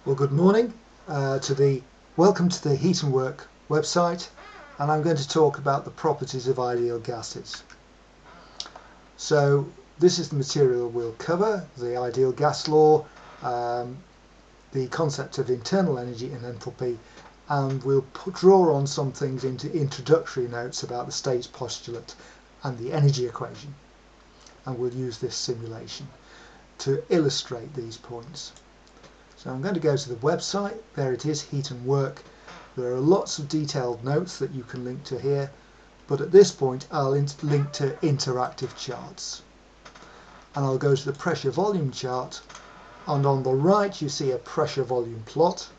Well, good morning. Welcome to the Heat and Work website, and I'm going to talk about the properties of ideal gases. So this is the material we'll cover: the ideal gas law, the concept of internal energy and enthalpy, and we'll draw on some things into introductory notes about the States postulate and the energy equation, and we'll use this simulation to illustrate these points. So I'm going to go to the website. There it is, Heat and Work. There are lots of detailed notes that you can link to here, but at this point I'll link to interactive charts. And I'll go to the pressure volume chart, and on the right you see a pressure volume plot,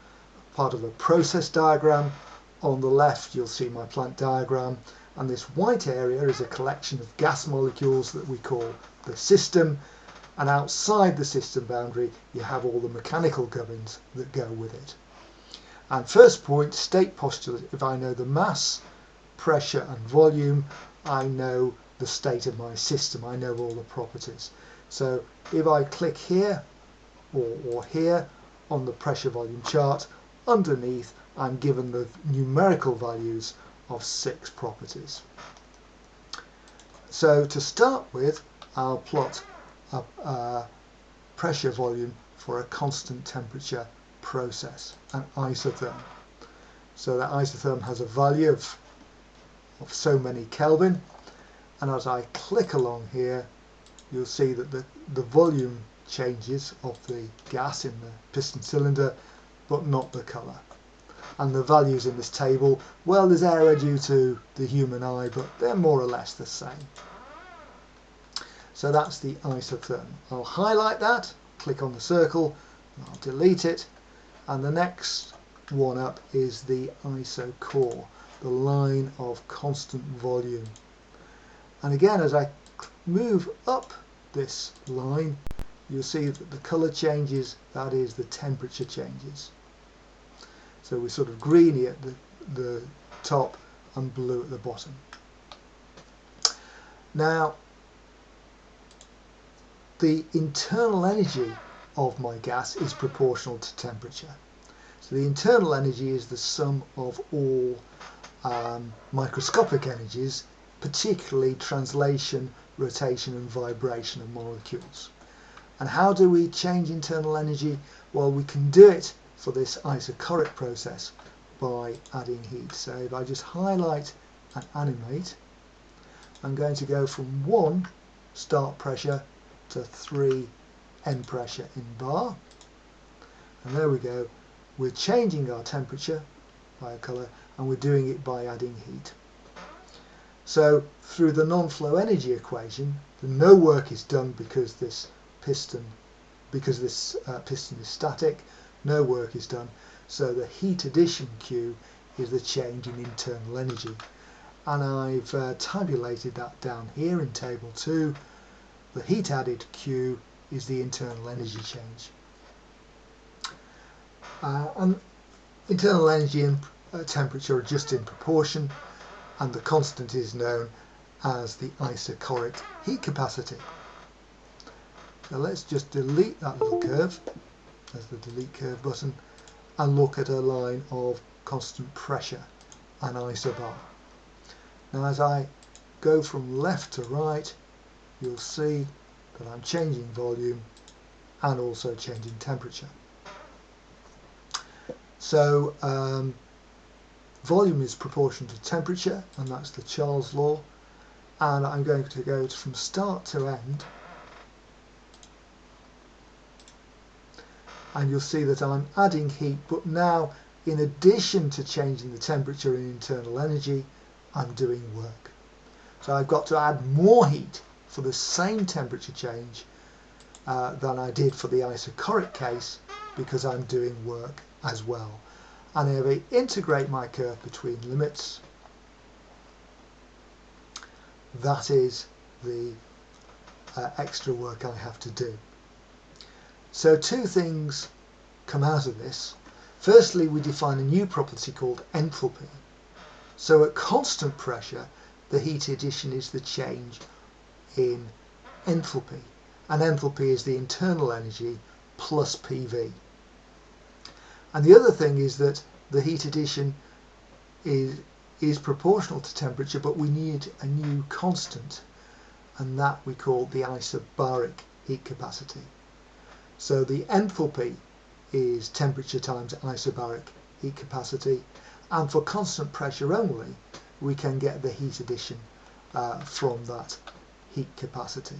part of a process diagram. On the left you'll see my plant diagram, and this white area is a collection of gas molecules that we call the system. And outside the system boundary you have all the mechanical governs that go with it. And first point, state postulate: if I know the mass, pressure and volume, I know the state of my system, I know all the properties. So if I click here or here on the pressure volume chart, underneath I'm given the numerical values of 6 properties. So to start with, I'll plot a pressure volume for a constant temperature process, an isotherm. So that isotherm has a value of so many Kelvin, and as I click along here you'll see that the volume changes of the gas in the piston cylinder, but not the colour. And the values in this table, well, there's error due to the human eye, but they're more or less the same. So that's the isotherm. I'll highlight that, click on the circle, I'll delete it, and the next one up is the isochore, the line of constant volume. And again, as I move up this line, you'll see that the colour changes, that is, the temperature changes. So we're sort of greeny at the top and blue at the bottom. Now, the internal energy of my gas is proportional to temperature. So the internal energy is the sum of all microscopic energies, particularly translation, rotation and vibration of molecules. And how do we change internal energy? Well, we can do it for this isochoric process by adding heat. So if I just highlight and animate, I'm going to go from 1 start pressure to 3 end pressure in bar, and there we go. We're changing our temperature by a colour, and we're doing it by adding heat. So through the non-flow energy equation, no work is done because this piston is static. No work is done. So the heat addition Q is the change in internal energy, and I've tabulated that down here in table 2. The heat added Q is the internal energy change. And internal energy and temperature are just in proportion, and the constant is known as the isochoric heat capacity. So let's just delete that little curve. There's the delete curve button, and look at a line of constant pressure, an isobar. Now as I go from left to right, you'll see that I'm changing volume and also changing temperature. So volume is proportional to temperature, and that's the Charles law, and I'm going to go from start to end, and you'll see that I'm adding heat, but now in addition to changing the temperature and internal energy, I'm doing work. So I've got to add more heat for the same temperature change than I did for the isochoric case, because I'm doing work as well. And if I integrate my curve between limits, that is the extra work I have to do. So 2 things come out of this. Firstly, we define a new property called enthalpy. So at constant pressure, the heat addition is the change in enthalpy, and enthalpy is the internal energy plus PV. And the other thing is that the heat addition is proportional to temperature, but we need a new constant, and that we call the isobaric heat capacity. So the enthalpy is temperature times isobaric heat capacity, and for constant pressure only we can get the heat addition from that heat capacity.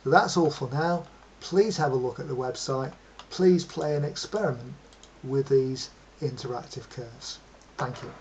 So that's all for now. Please have a look at the website. Please play an experiment with these interactive curves. Thank you.